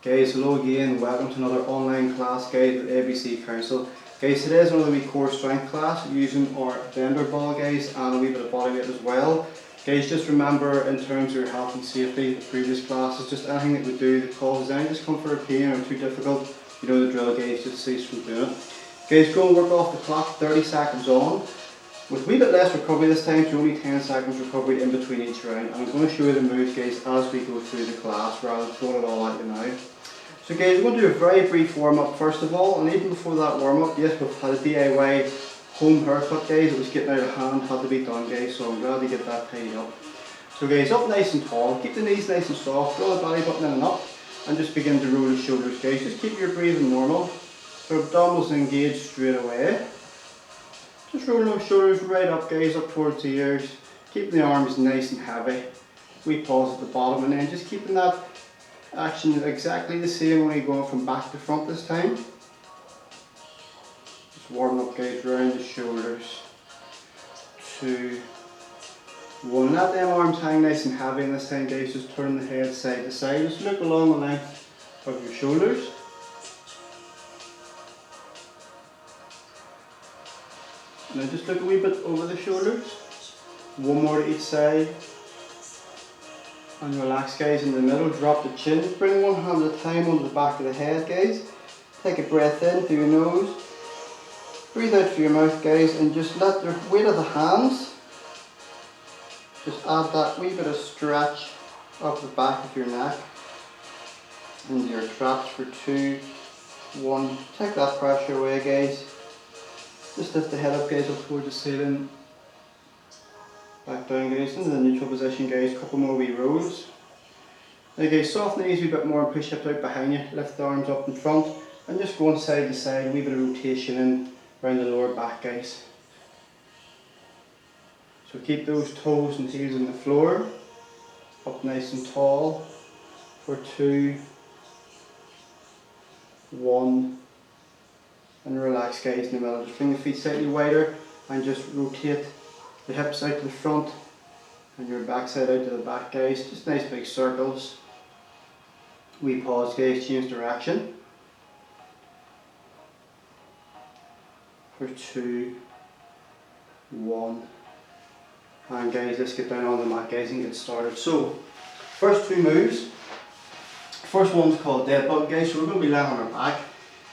Guys, hello again, welcome to another online class guide with ABC Council. Guys, today is another wee core strength class using our bender ball guys and a wee bit of body weight as well. Guys, just remember in terms of your health and safety, the previous classes, just anything that we do that causes any discomfort or pain or too difficult, you know the drill guys, just cease from doing it. Guys, go and work off the clock, 30 seconds on. With a wee bit less recovery this time, so only 10 seconds recovery in between each round. And I'm going to show you the moves guys as we go through the class rather than throwing it all at you now. So guys, we're going to do a very brief warm up first of all, and even before that warm up, yes, we've had a DIY home haircut guys, it was getting out of hand, had to be done guys, so I'm glad to get that tidied up. So guys, up nice and tall, keep the knees nice and soft, draw the belly button in and up, and just begin to roll the shoulders guys, just keep your breathing normal, so abdominals engaged straight away. Just rolling those shoulders right up guys, up towards the ears, keeping the arms nice and heavy. We pause at the bottom and then just keeping that action exactly the same, only going from back to front this time. Just warming up guys round the shoulders. 2, 1. Let them arms hang nice and heavy, and this time guys just turn the head side to side. Just look along the length of your shoulders. Now just look a wee bit over the shoulders. 1 more to each side. And relax guys in the middle, drop the chin. Bring one hand at a time under the back of the head guys. Take a breath in through your nose. Breathe out through your mouth guys, and just let the weight of the hands just add that wee bit of stretch up the back of your neck into your traps for 2, 1. Take that pressure away guys. Just lift the head up guys, up towards the ceiling. Back down guys, into the neutral position guys, couple more wee rolls. Now guys, soften the knees a wee bit more and push hips out behind you, lift the arms up in front and just going side to side, a wee bit of rotation in around the lower back guys. So keep those toes and heels on the floor, up nice and tall for 2, 1. And relax guys in the middle. Just bring the feet slightly wider and just rotate the hips out to the front and your backside out to the back guys. Just nice big circles. We pause guys, change direction. For 2, 1. And guys, let's get down on the mat guys and get started. So, first 2 moves. First one's called dead bug guys, so we're going to be laying on our back.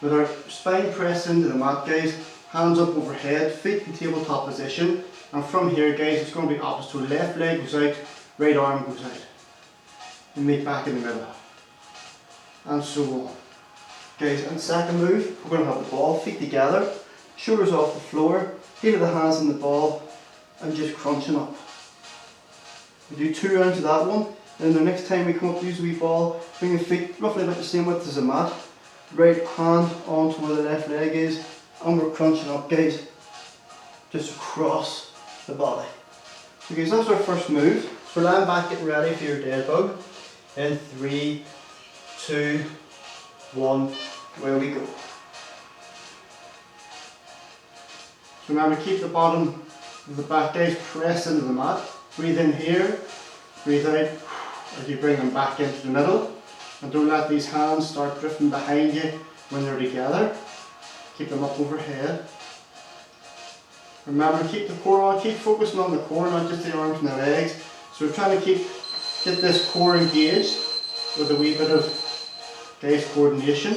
With our spine pressed into the mat guys, hands up overhead, feet in tabletop position, and from here guys it's going to be opposite, so left leg goes out, right arm goes out, and meet back in the middle, and so on. Guys, and second move, we're going to have the ball, feet together, shoulders off the floor, heel of the hands in the ball, and just crunching up. We do 2 rounds of that one, and then the next time we come up to use the wee ball, bring the feet roughly about the same width as the mat. Right hand onto where the left leg is, and we're crunching up guys, just across the body. So guys, that's our first move. So we're lying back getting ready for your dead bug. In 3, 2, 1, where we go. So remember, keep the bottom of the back guys pressed into the mat. Breathe in here, breathe out as you bring them back into the middle. And don't let these hands start drifting behind you when they're together. Keep them up overhead. Remember, keep the core on, keep focusing on the core, not just the arms and the legs. So we're trying to get this core engaged with a wee bit of guys coordination.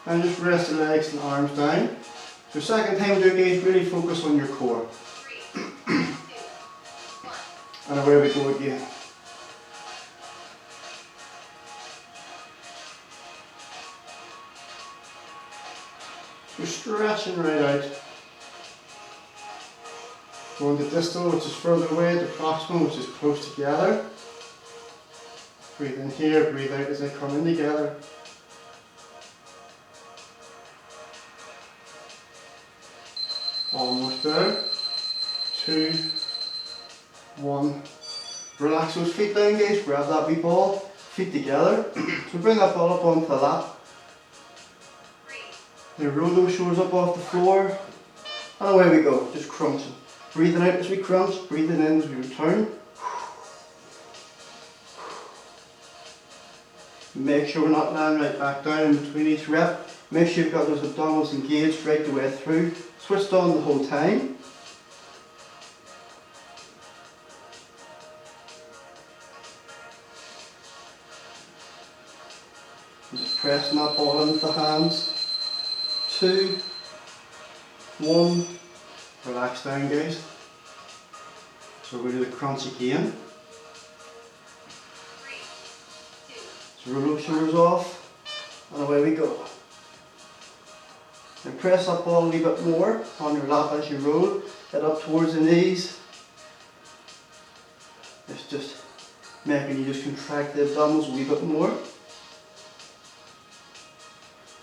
And just rest the legs and arms down. So second time we do guys, really focus on your core. And away we go again. We're stretching right out. Going to distal, which is further away, to proximal, which is close together. Breathe in here, breathe out as they come in together. Almost there. 2, 1. Relax those feet down guys, grab that wee ball, feet together. So bring that ball up onto the lap. Then roll those shoulders up off the floor, and away we go, just crunching. Breathing out as we crunch, breathing in as we return. Make sure we're not lying right back down in between each rep. Make sure you've got those abdominals engaged right the way through. Switched on the whole time. And just pressing that ball into the hands. 2, 1. Relax down, guys. So we're going to do the crunch again. So roll those shoulders off, and away we go. Now press that ball a little bit more on your lap as you roll, head up towards the knees. It's just making you just contract the abdominals a wee bit more.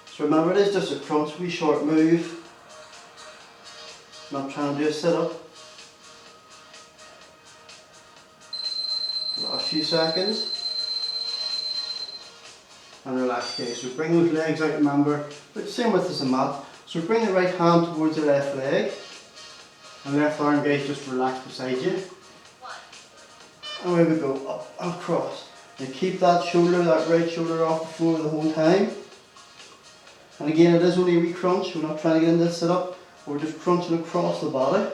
So remember, it is just a crunch, wee short move. I'm not trying to do a sit up. Last few seconds. And relax, guys. So bring those legs out, remember, but same width as the mat. So bring the right hand towards the left leg. And left arm, guys, just relax beside you. And away we go, up and across. And keep that shoulder, that right shoulder off the floor the whole time. And again, it is only a wee crunch. We're not trying to get into this sit up. We're just crunching across the body.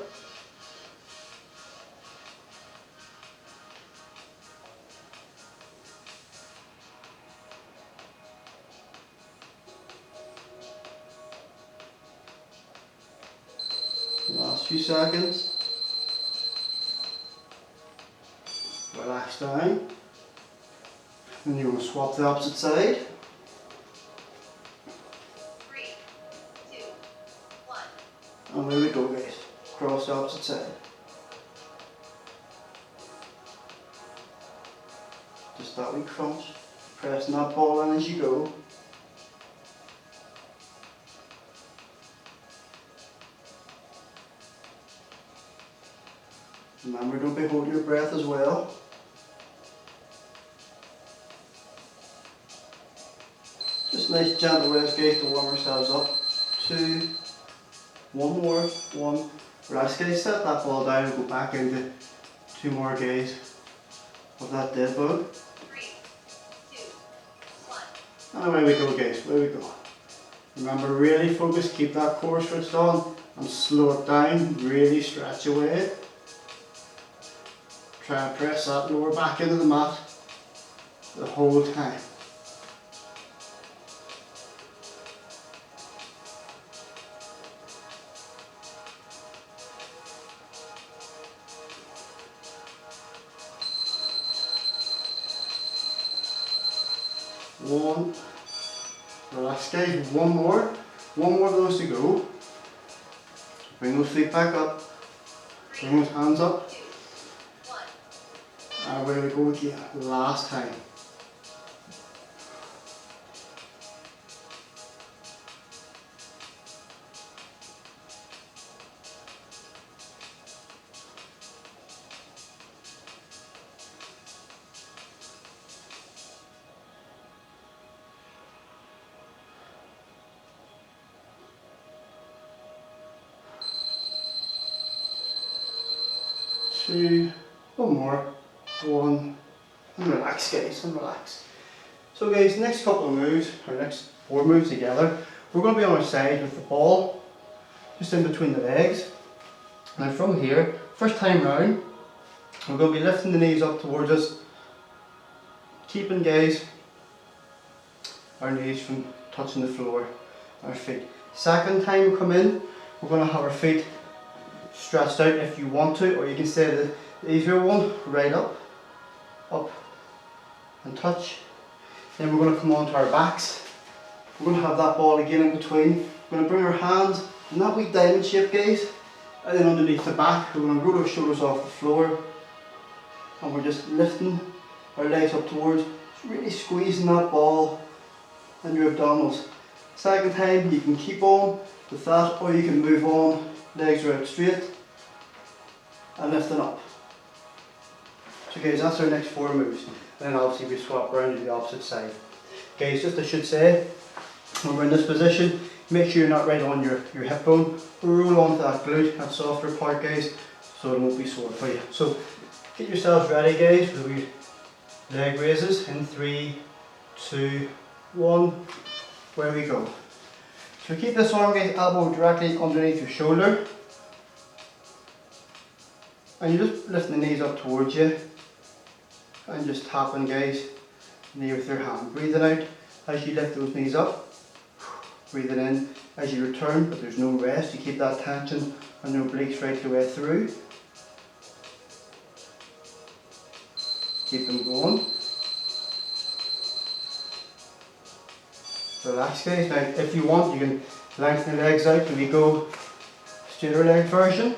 Last few seconds. Relax down. And you're going to swap the opposite side. 3, 2, 1. And there we go, guys. Cross the opposite side. Just that wee crunch. Pressing that ball in as you go. Remember, don't be holding your breath as well. Just nice gentle rest, guys, to warm ourselves up. 2, 1 more, 1. Relax, guys, set that ball down and go back into 2 more, guys, of that dead bug. 3, 2, 1. And away we go, guys, away we go. Remember, really focus, keep that core switched on and slow it down, really stretch away. Try and press that lower back into the mat the whole time. One. Relax, guys. One more of those to go. Bring those feet back up. Bring those hands up. And away we go again, last time. Two, one more. 1, and relax, guys, and relax. So guys, next couple of moves, or next 4 moves together, we're going to be on our side with the ball, just in between the legs. Now from here, first time round, we're going to be lifting the knees up towards us, keeping, guys, our knees from touching the floor, our feet. Second time we come in, we're going to have our feet stretched out if you want to, or you can say the easier one, right up and touch. Then we're going to come onto our backs. We're going to have that ball again in between. We're going to bring our hands in that wee diamond shape, guys, and then underneath the back we're going to roll our shoulders off the floor, and we're just lifting our legs up towards, really squeezing that ball and your abdominals. Second time you can keep on with that, or you can move on, legs are out straight and lifting up. So guys, that's our next 4 moves. And then obviously we swap around to the opposite side. Guys, just I should say, when we're in this position, make sure you're not right on your hip bone. Roll onto that glute, that softer part, guys, so it won't be sore for you. So get yourselves ready, guys, for the wee leg raises in 3, 2, 1, where we go. So keep this arm, guys, elbow directly underneath your shoulder. And you're just lifting the knees up towards you. And just tapping, guys, knee with your hand. Breathing out as you lift those knees up. Breathing in as you return, but there's no rest. You keep that tension and no obliques right the way through. Keep them going. Relax, guys. Now, if you want, you can lengthen the legs out when we go straighter leg version,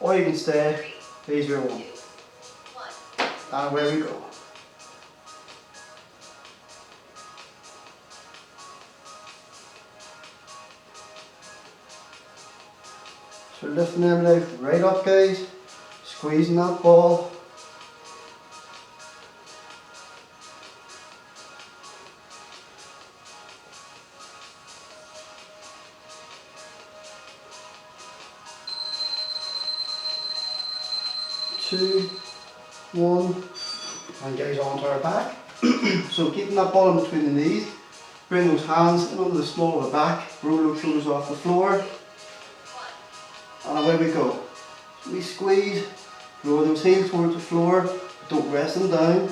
or you can stay easier one. And away we go. So lifting them legs right up, guys. Squeezing that ball. Two, one, and guys onto our back. So keeping that ball in between the knees, bring those hands in under the small of the back, roll those shoulders off the floor, and away we go. So we squeeze, lower those heels towards the floor, but don't rest them down.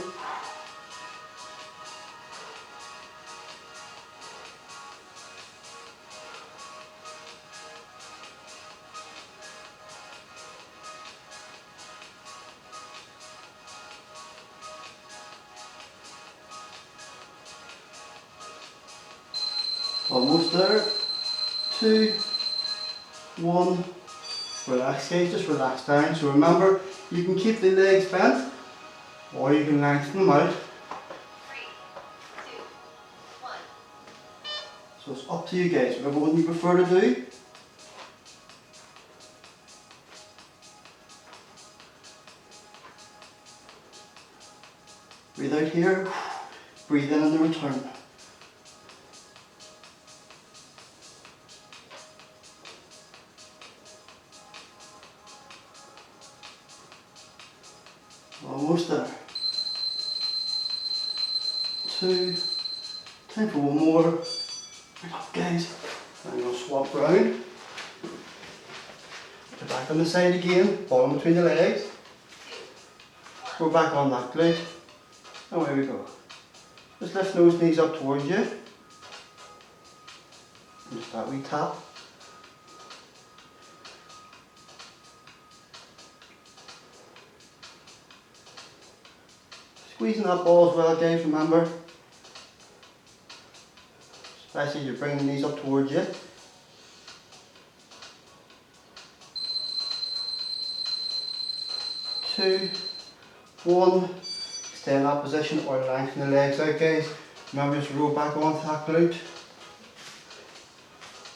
Almost there. 2, 1. Relax, guys, just relax down. So remember, you can keep the legs bent, or you can lengthen them out. 3, 2, 1. So it's up to you guys, whatever one you prefer to do. Breathe out here, breathe in the return. Almost there. 2, time for one more. Right up, guys. I'm going to swap round. Put back on the side again, ball in between the legs. We're back on that glute. And away we go. Just lift those knees up towards you. And just that wee tap. Squeezing that ball as well, guys, remember. Especially as you're bringing the knees up towards you. 2, 1. Stay in that position or lengthen the legs out, guys. Remember, just roll back onto that glute.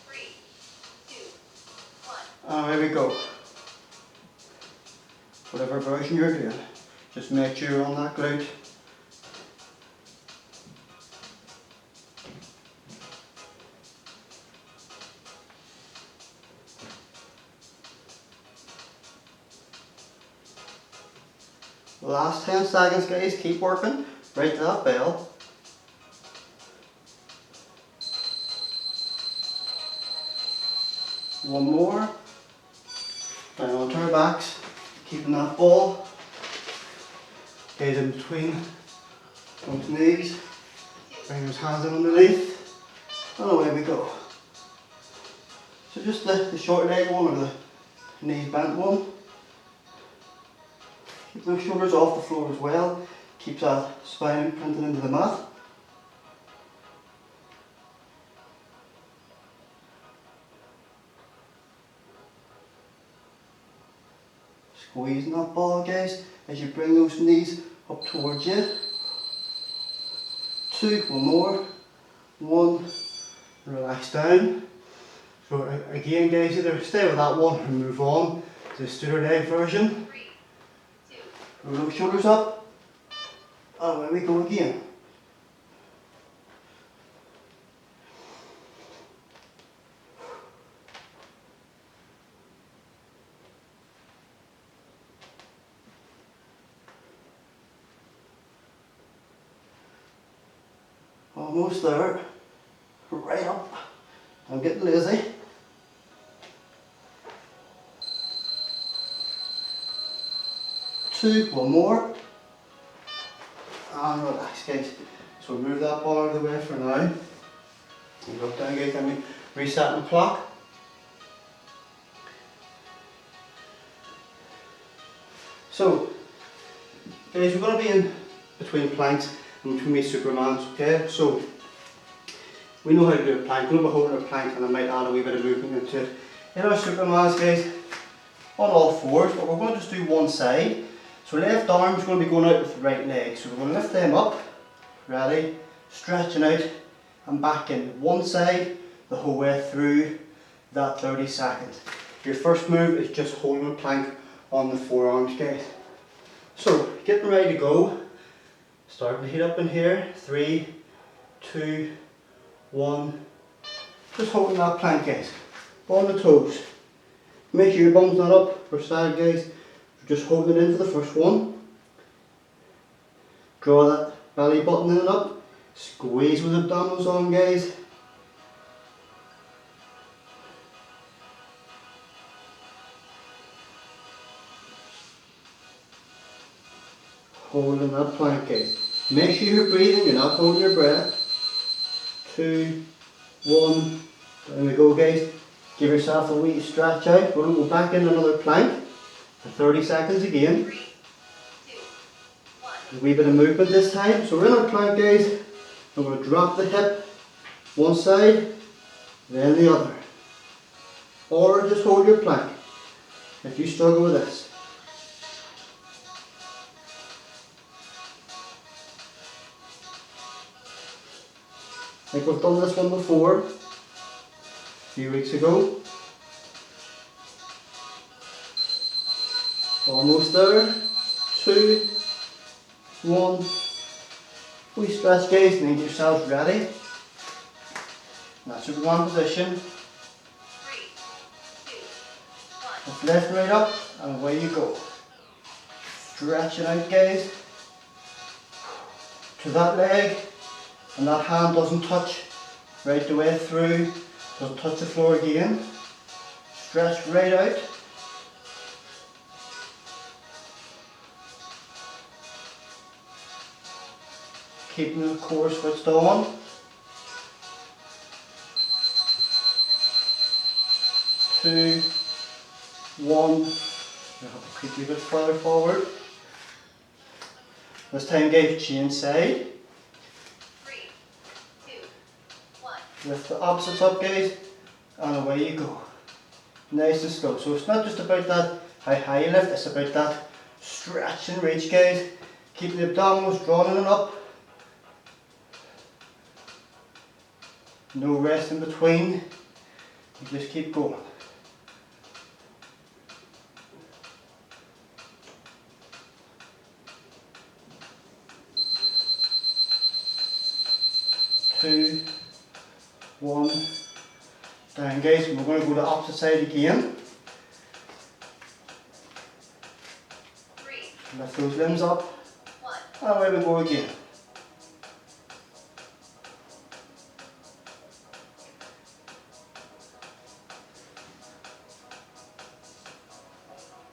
3, 2, 1. And away we go. Whatever version you're doing, just make sure you're on that glute. Last 10 seconds, guys, keep working, right to that bell. One more. Down onto our backs, keeping that ball. Guys, in between those knees, bring those hands in underneath, and away we go. So just the short leg one or the knees bent one. Keep those shoulders off the floor as well. Keep that spine printed into the mat. Squeezing that ball, guys, as you bring those knees up towards you. 2, one more. 1, relax down. So again, guys, either stay with that one or move on to the straighter leg version. 3, 2. Roll those shoulders up, and away we go again. Almost there. Right up. I'm getting lazy. 2, one more. And relax, guys. So move that bar out of the way for now. And look down, guys, and reset the clock. So, guys, we're going to be in between planks and between these Supermans, okay? So, we know how to do a plank. We're going to be holding a plank and I might add a wee bit of movement into it. In our Supermans, guys, on all fours, but we're going to just do one side. So left arm's going to be going out with the right leg. So we're going to lift them up, ready, stretching out and back in. One side the whole way through that 30 seconds. Your first move is just holding a plank on the forearms, guys. So getting ready to go. Starting to heat up in here. 3, 2, 1. Just holding that plank, guys. On the toes. Make sure your bum's not up or side, guys. Just holding it in for the first one. Draw that belly button in and up. Squeeze with abdominals on, guys. Holding that plank, guys. Make sure you're breathing, you're not holding your breath. 2, 1. There we go, guys. Give yourself a wee stretch out. We're going to go back in another plank for 30 seconds again. 3, 2, 1. A wee bit of movement this time. So we're in our plank, guys. I'm going to drop the hip one side, then the other. Or just hold your plank if you struggle with this. I think we've done this one before, a few weeks ago. Almost there. 2, 1. We stretch, guys, and get yourselves ready. And that's Superman position. 3, 2, 1. Just lift right up and away you go. Stretch it out, guys. To that leg, and that hand doesn't touch right the way through, doesn't touch the floor again. Stretch right out. Keeping the core switched on. 2, 1. You have to creep a bit further forward. This time, guys, change side. 3, 2, 1. Lift the opposites up, guys, and away you go. Nice and slow. So it's not just about that how high you lift, it's about that stretch and reach, guys. Keep the abdominals drawn in and up. No rest in between. You just keep going. Two, 1. Down, guys, and we're going to go to the opposite side again. 3, Lift those limbs up, 1. and away we go again.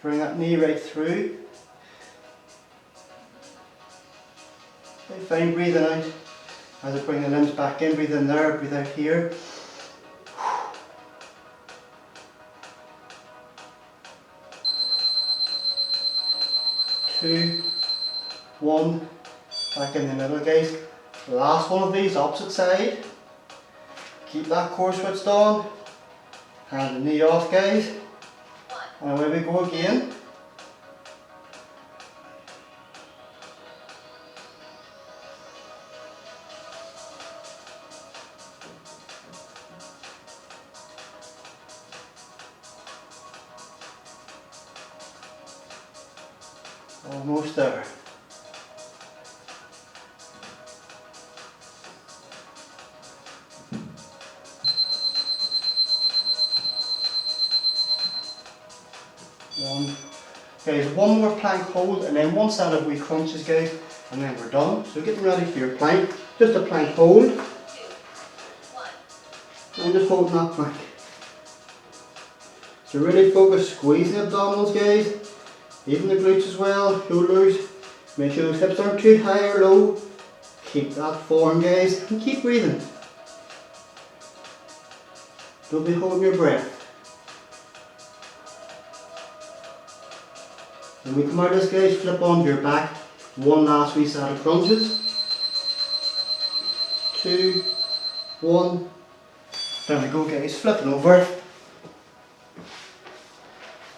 Bring that knee right through. Okay, fine, breathing out. As I bring the limbs back in, breathe in there, breathe out here. 2, 1, back in the middle, guys. Last one of these, opposite side. Keep that core switched on. Hand the knee off, guys. 1. And away we go again. Almost there. One. Guys, one more plank hold and then one set of wee crunches, guys, and then we're done. So getting ready for your plank. Just a plank hold. And just holding that plank. So really focus, squeeze the abdominals guys, even the glutes as well, shoulders. Make sure those hips aren't too high or low. Keep that form guys, and keep breathing. Don't be holding your breath. When we come out of this guys, flip onto your back. One last wee set of crunches. 2, 1. There we go guys, flipping over.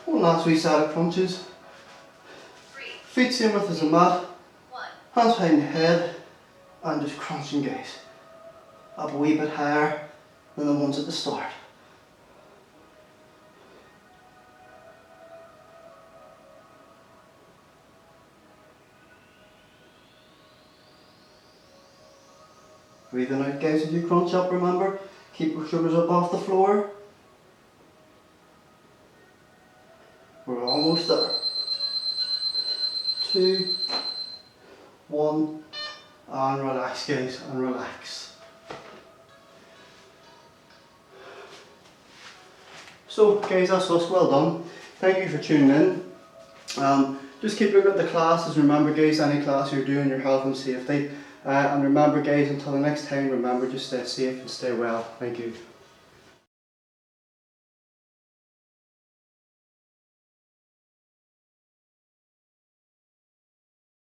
One last wee set of crunches. 3, Feet same width as the mat. 1. Hands behind the head. And just crunching guys. Up a wee bit higher than the ones at the start. Breathing out guys as you crunch up, remember, keep your shoulders up off the floor. We're almost there. 2, 1, and relax guys, and relax. So guys, that's us, well done. Thank you for tuning in. Just keep looking at the classes, remember guys, any class you're doing, your health and safety. And remember guys, until the next time, remember just stay safe and stay well. Thank you.